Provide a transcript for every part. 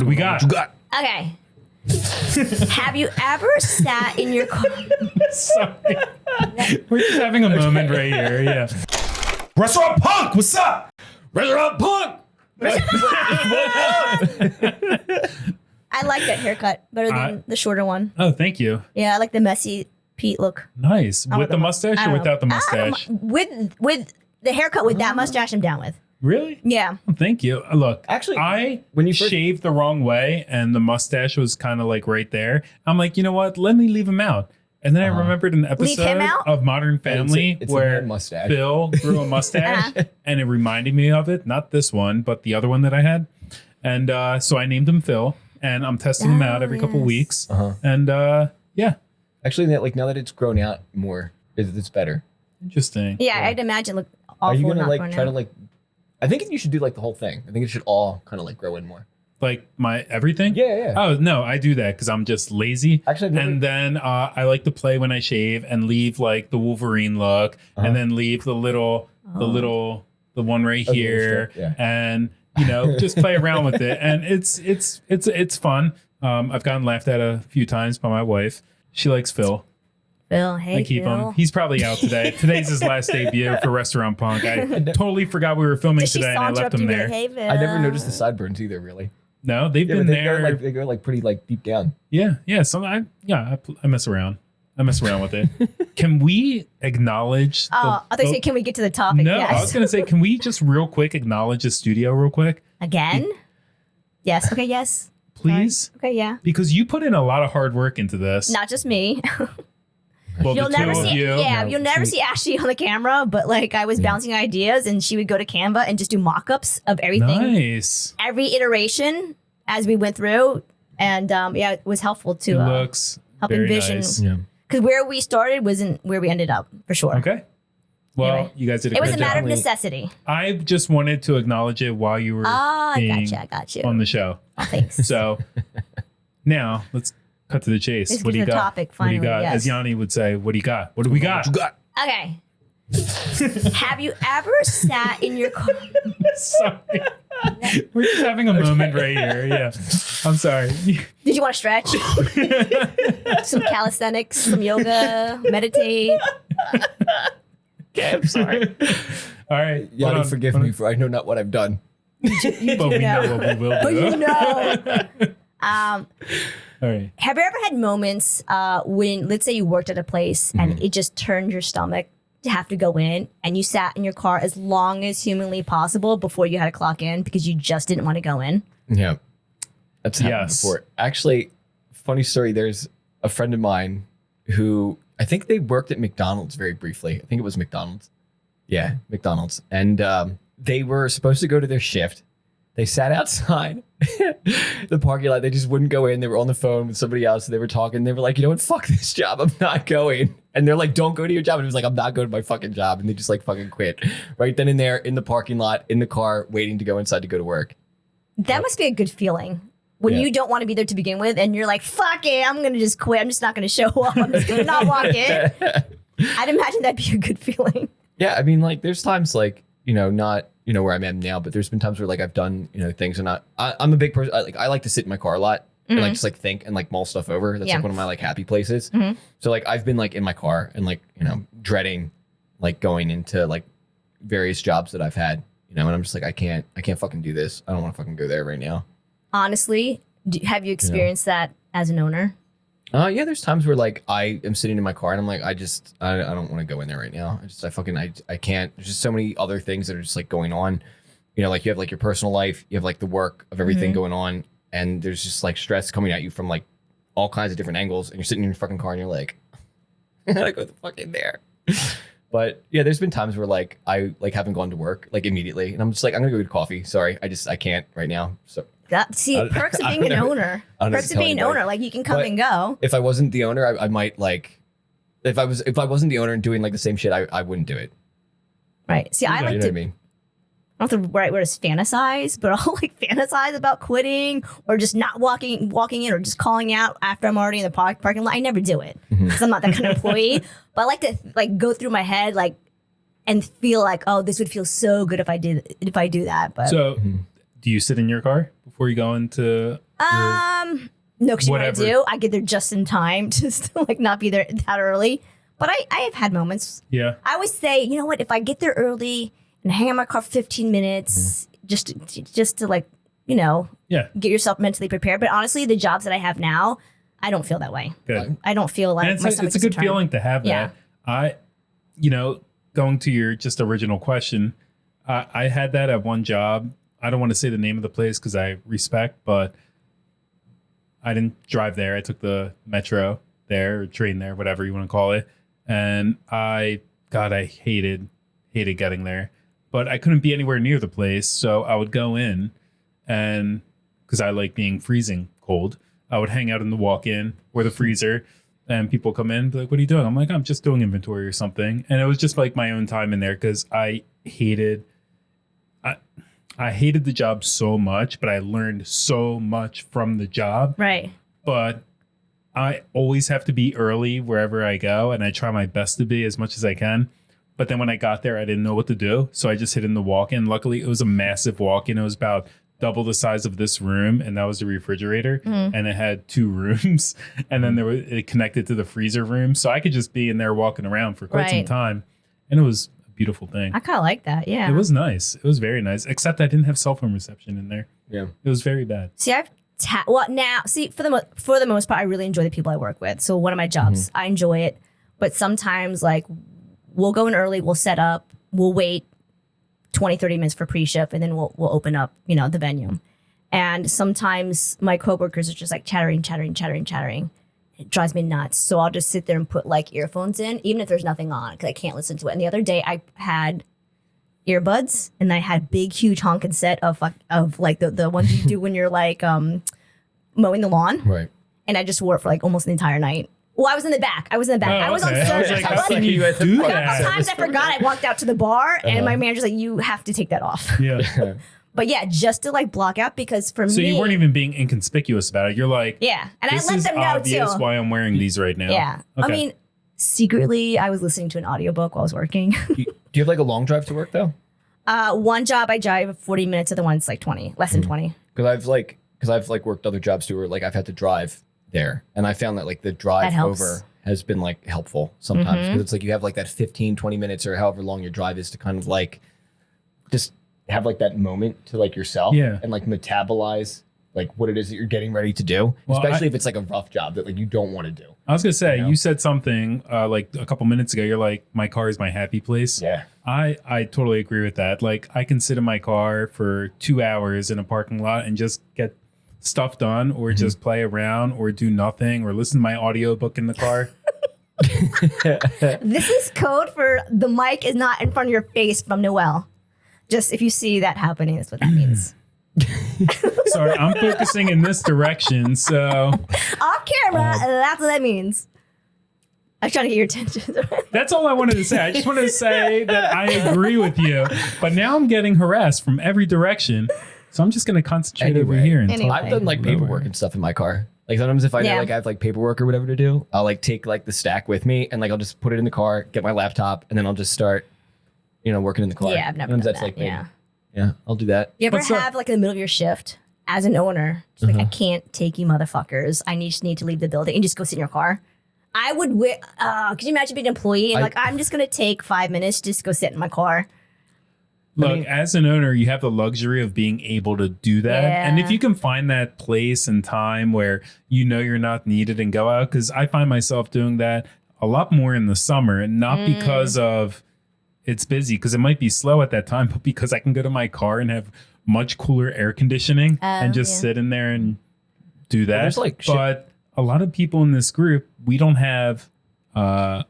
do we got? What you got? Okay. Have you ever sat in your car? Sorry. We're just having a moment right here. Yeah. Restaurant Punk, what's up? Restaurant Punk. I like that haircut better than the shorter one. Oh, thank you. Yeah, I like the messy Pete look. Nice. With the mustache or without the mustache? With the haircut with that mustache, I'm down with. Really? Yeah. Oh, thank you. Look, Actually, I when you first- shaved the wrong way and the mustache was kind of like right there. I'm like, you know what? Let me leave him out. And then I remembered an episode out? of Modern Family it's a where man mustache. Bill grew a mustache and it reminded me of it. Not this one, but the other one that I had. And so I named him Phil and I'm testing him out every couple weeks. And yeah. Actually, now that it's grown out more, it's better. Interesting. Yeah, I'd imagine look awful. Are you gonna not like grown try out. to like? I think you should do like the whole thing. I think it should all kind of like grow in more. Like my everything? Yeah. Oh, no, I do that because I'm just lazy. Actually, I've never- and then I like to play when I shave and leave like the Wolverine look and then leave the one right Oh, the here strip, yeah. and, you know, just play around with it. And it's fun. I've gotten laughed at a few times by my wife. She likes Phil. Phil, hey, I keep Phil. him. He's probably out today. Today's his last debut for Restaurant Punk. I totally forgot we were filming Does she today and I saunter left up to him you there. like, hey, Phil? I never noticed the sideburns either. Really. No, they've Yeah, been but there. they go like pretty like deep down. Yeah. So I mess around. I mess around with it. Can we acknowledge? I thought you said, can we get to the topic? No, Yes. I was gonna say, can we just real quick acknowledge the studio real quick, Again? Yes. Okay, yes. please? Sorry. Okay, yeah. Because you put in a lot of hard work into this. Not just me. Well, You'll the never two of see you. Yeah, No, you'll never she- see Ashley on the camera, but like I was bouncing ideas and she would go to Canva and just do mock-ups of everything. Nice. Every iteration as we went through. And yeah, it was helpful It to looks help very envision. nice. Yeah. because where we started wasn't where we ended up for sure. Okay. Well, Anyway, you guys did a It was great a matter job. of necessity. I just wanted to acknowledge it while you were Ah, being I got you. on the show. Oh, thanks. So now let's cut to the chase. Let's What get do you to the got? topic, What do you finally, got? yes. As Yanni would say, what do you got? What do we got? What you got? Okay. Have you ever sat in your car? Sorry. We're just having a moment right here. Yeah. I'm sorry. Did you want to stretch? Some calisthenics, some yoga, meditate. Okay, I'm sorry. All right. Yanni, hold on, forgive hold me for I know not what I've done. on. But we know what we will But do. you know. All right. Have you ever had moments when, let's say you worked at a place and it just turned your stomach to have to go in and you sat in your car as long as humanly possible before you had to clock in because you just didn't want to go in? Yeah. That's happened Yes. before. Actually, funny story, there's a friend of mine who I think they worked at McDonald's very briefly. I think it was McDonald's. Yeah, McDonald's. And they were supposed to go to their shift. They sat outside the parking lot. They just wouldn't go in. They were on the phone with somebody else. They were talking. They were like, you know what? Fuck this job. I'm not going. And they're like, don't go to your job. And he was like, I'm not going to my fucking job. And they just like fucking quit right then and there in the parking lot, in the car, waiting to go inside to go to work. That must be a good feeling. When Yeah. you don't want to be there to begin with and you're like, fuck it, I'm going to just quit. I'm just not going to show up. I'm just going to not walk in. I'd imagine that'd be a good feeling. Yeah, I mean, like, there's times like, not, where I'm at now, but there's been times where like I've done, things and I'm a big person. I like to sit in my car a lot and like just like think and like mull stuff over. That's Yeah. like one of my like happy places. So like I've been like in my car and like, dreading like going into like various jobs that I've had, and I'm just like, I can't fucking do this. I don't want to fucking go there right now. Honestly, have you experienced that as an owner? Yeah, there's times where like I am sitting in my car and I'm like, I don't want to go in there right now. I can't. There's just so many other things that are just like going on. Like you have like your personal life, you have like the work of everything going on, and there's just like stress coming at you from like all kinds of different angles. And you're sitting in your fucking car and you're like, I gotta go the fuck in there. But yeah, there's been times where like I like haven't gone to work like immediately, and I'm just like, I'm gonna go get coffee. Sorry, I can't right now. So. See, perks of I being an don't know. owner. I don't know Perks to of tell being an anybody. owner. Like you can come But- and go. If I wasn't the owner, I might like. If I wasn't the owner and doing like the same shit, I wouldn't do it. Right. See, I You like know to, what I mean? I don't know if the right word is fantasize, but I'll like fantasize about quitting or just not walking in or just calling out after I'm already in the parking lot. I never do it because I'm not that kind of employee. But I like to like go through my head like and feel like, oh, this would feel so good if I do that. But So, do you sit in your car before you go into No, because you know what I whatever. do? I get there just in time just to like not be there that early. But I have had moments. Yeah. I always say, you know what? If I get there early and hang out my car for 15 minutes, just to like, you know, Yeah. get yourself mentally prepared. But honestly, the jobs that I have now, I don't feel that way. Good. I don't feel like And my it's stomach a doesn't good turn. feeling to have Yeah. that. Going to your just original question, I had that at one job. I don't want to say the name of the place because I respect, but I didn't drive there. I took the metro there, or train there, whatever you want to call it. And I hated getting there, but I couldn't be anywhere near the place. So I would go in, and because I like being freezing cold, I would hang out in the walk-in or the freezer, and people come in and be like, "What are you doing?" I'm like, "I'm just doing inventory or something." And it was just like my own time in there because I hated the job so much, but I learned so much from the job. Right. But I always have to be early wherever I go, and I try my best to be as much as I can. But then when I got there, I didn't know what to do, so I just hid in the walk-in. Luckily, it was a massive walk-in. It was about double the size of this room, and that was the refrigerator, and it had 2 rooms, and then it connected to the freezer room, so I could just be in there walking around for quite some Right. time, and it was a beautiful thing. I kind of like that. Yeah. It was nice. It was very nice, except I didn't have cell phone reception in there. Yeah. It was very bad. See, for the most part, I really enjoy the people I work with. So one of my jobs, I enjoy it. But sometimes, like, we'll go in early, we'll set up, we'll wait 20, 30 minutes for pre-shift, and then we'll open up, you know, the venue. And sometimes my coworkers are just like chattering. It drives me nuts. So I'll just sit there and put like earphones in, even if there's nothing on, because I can't listen to it. And the other day I had earbuds, and I had big, huge honking set of like the ones you do when you're like mowing the lawn. Right. And I just wore it for like almost the entire night. Well, I was in the back. Oh, I was on okay. I was service. like, I how was can like, you had to do fuck a couple that? times I forgot. I walked out to the bar, and my manager's like, "You have to take that off." Yeah. But yeah, just to like block out, because for So me, you weren't even being inconspicuous about it. You're like, yeah, and I this let is them know obvious too. why I'm wearing these right now. Yeah, Okay. I mean, secretly, I was listening to an audiobook while I was working. Do you have like a long drive to work though? One job I drive 40 minutes, the other one's like 20, less than 20. Because I've worked other jobs too, where like I've had to drive there, and I found that like the That drive helps. over has been like helpful sometimes, because it's like you have like that 15, 20 minutes or however long your drive is to kind of like just have like that moment to like yourself, Yeah. and like metabolize like what it is that you're getting ready to do, Well, especially if it's like a rough job that like you don't want to do. I was gonna say, You know? you said something like a couple minutes ago. You're like, my car is my happy place. Yeah. I totally agree with that. Like, I can sit in my car for 2 hours in a parking lot and just get stuff done, or just play around, or do nothing, or listen to my audiobook in the car. This is code for the mic is not in front of your face from Noel. Just if you see that happening, that's what that means. Sorry, I'm focusing in this direction. So Off camera, that's what that means. I was trying to get your attention. that's all I wanted to say. I just wanted to say that I agree with you. But now I'm getting harassed from every direction. So I'm just going to concentrate over Anyway. here. And Anyway. I've done like Lower. paperwork and stuff in my car. Like sometimes if I know Yeah. like I have like paperwork or whatever to do, I'll like take like the stack with me, and like I'll just put it in the car, get my laptop, and then I'll just start, working in the car. Yeah, I've never Sometimes done that's that. like maybe- Yeah. Yeah, I'll do that. You ever What's up? have like in the middle of your shift as an owner, just like I can't take you motherfuckers. I just need to leave the building and just go sit in your car. I would. Could you imagine being an employee and like I'm just gonna take 5 minutes just to go sit in my car? Look, as an owner, you have the luxury of being able to do that. Yeah. And if you can find that place and time where you know you're not needed and go out, because I find myself doing that a lot more in the summer, and not because of it's busy, because it might be slow at that time, but because I can go to my car and have much cooler air conditioning and just yeah. sit in there and do that. there's, like, shit- but a lot of people in this group, we don't have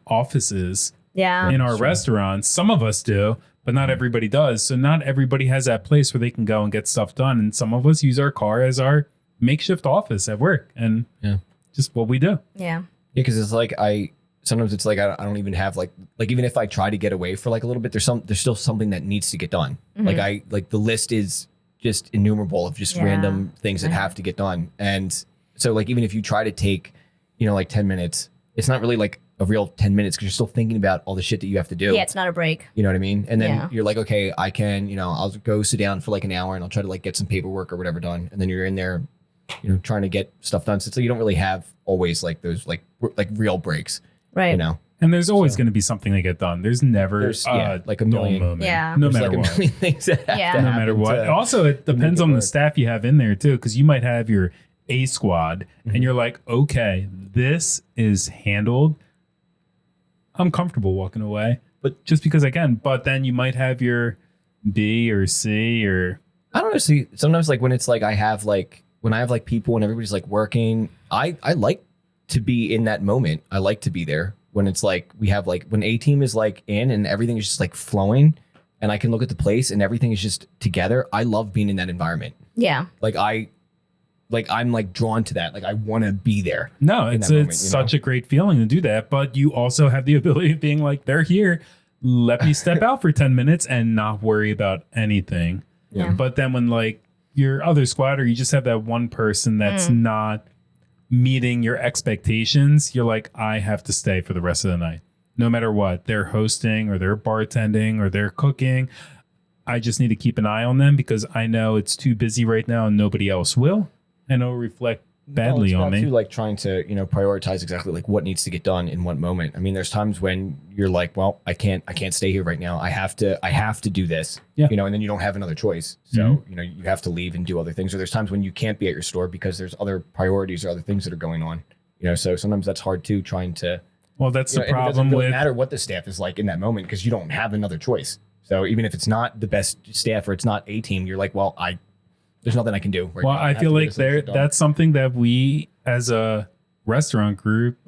offices Yeah. in our restaurants. Some of us do, but not everybody does. So not everybody has that place where they can go and get stuff done. And some of us use our car as our makeshift office at work, and just what we do. Yeah. Yeah, because it's like sometimes it's like I don't even have like even if I try to get away for like a little bit, there's still something that needs to get done. Like the list is just innumerable of just Yeah. random things that have to get done. And so like even if you try to take, like 10 minutes, it's not really like a real 10 minutes because you're still thinking about all the shit that you have to do. Yeah, it's not a break. You know what I mean? And then Yeah. you're like, okay, I can, I'll go sit down for like an hour and I'll try to like get some paperwork or whatever done. And then you're in there, trying to get stuff done. So you don't really have always like those like real breaks, Right. And there's always going to be something to get done. There's never like a dull million. moment. Yeah. No There's matter like what. a million things that have Yeah. to No happen matter what. to- Also, it depends it on the work. staff you have in there too, because you might have your A squad and you're like, okay, this is handled. I'm comfortable walking away, but just because I can. But then you might have your B or C or I don't know. See, sometimes like when it's like when I have like people and everybody's like working, I like to be in that moment. I like to be there when it's like we have like when A team is like in and everything is just like flowing and I can look at the place and everything is just together. I love being in that environment. Yeah. I'm like drawn to that. Like I want to be there. no, in it's that moment, such a great feeling to do that. But you also have the ability of being like, they're here. Let me step out for 10 minutes and not worry about anything. Yeah. But then when like your other squad or you just have that one person that's not meeting your expectations, you're like, I have to stay for the rest of the night. No matter what, they're hosting or they're bartending or they're cooking. I just need to keep an eye on them because I know it's too busy right now and nobody else will. And it'll reflect badly on me. Too, like trying to prioritize exactly like what needs to get done in what moment. I mean, there's times when you're like, well, I can't stay here right now. I have to do this. Yeah. And then you don't have another choice. So you have to leave and do other things. Or there's times when you can't be at your store because there's other priorities or other things that are going on. So sometimes that's hard too. Trying to. Well, that's the and it problem doesn't really with matter what the staff is like in that moment because you don't have another choice. So even if it's not the best staff or it's not A team, you're like, well, there's nothing I can do. Right well, now. I have feel to get like this shit done. that's something that we as a restaurant group,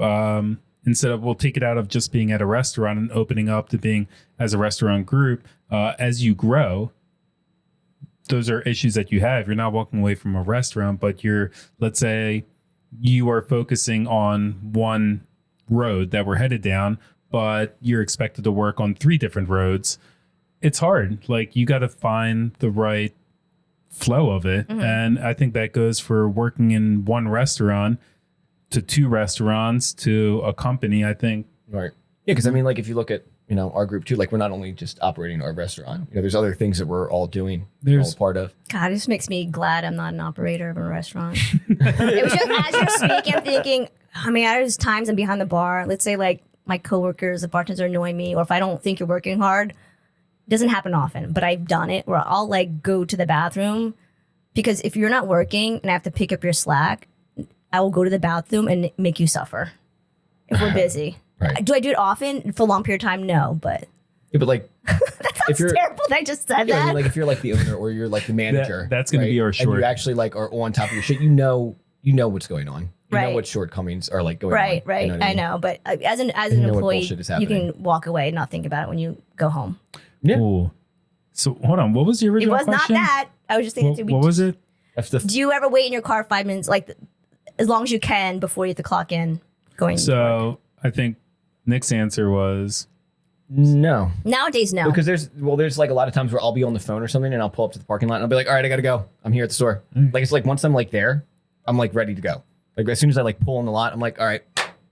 instead of we'll take it out of just being at a restaurant and opening up to being as a restaurant group, as you grow, those are issues that you have. You're not walking away from a restaurant, but let's say you are focusing on one road that we're headed down, but you're expected to work on 3 different roads. It's hard. Like you got to find the right flow of it. And I think that goes for working in one restaurant to 2 restaurants to a company. I think Right. Yeah, because I mean, like if you look at our group too, like we're not only just operating our restaurant. There's other things that we're all doing. There's- all part of. God, it just makes me glad I'm not an operator of a restaurant. It was just as you're speaking, I'm thinking, I mean, there's times I'm behind the bar. Let's say like my coworkers, the bartenders are annoying me, or if I don't think you're working hard, it doesn't happen often, but I've done it where I'll like go to the bathroom because if you're not working and I have to pick up your slack, I will go to the bathroom and make you suffer if we're busy. Right. Do I do it often for a long period of time? No, but Yeah, but like if you're terrible that I just said yeah, I that. mean, like if you're like the owner or you're like the manager, that's gonna be our And short. you actually like are on top of your shit. You know what's going on. You know Right. what shortcomings are like going Right, on. right. You know what I I mean? know, but as an know what employee, bullshit is you happening. can walk away and not think about it when you go home. Yeah. Ooh. So hold on, what was the It original was question? not that. I was just thinking. What was it? That's the Do you ever wait in your car 5 minutes, like as long as you can before you have to clock in? Going to work? So I think Nick's answer was no. Nowadays, no. Because there's like a lot of times where I'll be on the phone or something and I'll pull up to the parking lot and I'll be like, all right, I gotta go. I'm here at the store. Like it's like once I'm like there, I'm like ready to go. Like as soon as I like pull in the lot, I'm like, all right,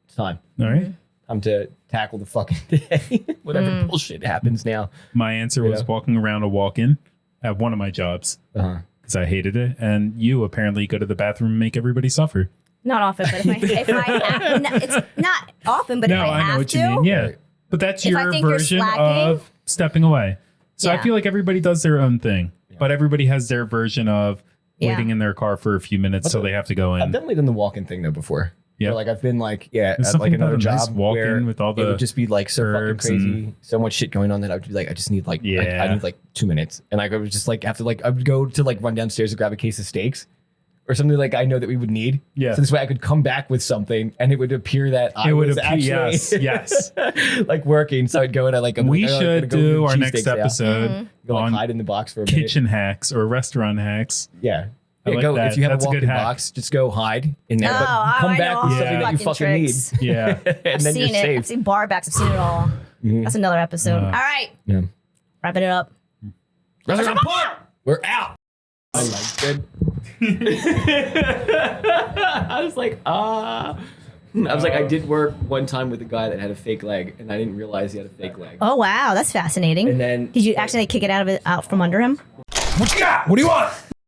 it's time. all right. Time to tackle the fucking day. Whatever bullshit happens now. My answer was Yeah. walking around a walk-in at one of my jobs Uh-huh. because I hated it. And you apparently go to the bathroom and make everybody suffer. Not often, but if I have, no, it's not often, but No, if I have know what to, you mean. Yeah. Right. But that's If I your think you're version slacking- of stepping away. So I Yeah. feel like everybody does their own thing, Yeah. but everybody has their version of Yeah. waiting in their car for a few minutes so they have to go I've in. definitely done the walk-in thing though before. Yeah. Where, like I've been like, There's at like something about another a nice job walk-in where with all it the would just be like so fucking herbs crazy, so much shit going on that I would be like, I just need like, I Yeah. need like 2 minutes, and I would just like have to like I would go to like run downstairs to grab a case of steaks or something like I know that we would need. Yeah. So this way I could come back with something, and it would appear that I It would was appear- actually yes. like working. So I'd go and I like I'm we like, oh, I'm should gonna go do get our cheesesteaks next now. episode Go like on hide in the box for a minute. kitchen hacks or restaurant hacks. Yeah. I Yeah, like go that. if you have That's a a good walk-in hack. box, just go hide in there, Oh, but come I back know with all something the that you fucking fucking tricks. need. Yeah. And I've then seen you're it. safe. I've seen bar backs. I've seen it all. Mhm. That's another episode. All right, Yeah. wrapping it up. Restaurant Report! We're out. I liked it. I was like, I was like, I did work one time with a guy that had a fake leg, and I didn't realize he had a fake leg. Oh wow, that's fascinating. And then Did you actually kick it out from under him? What you got? What do you want?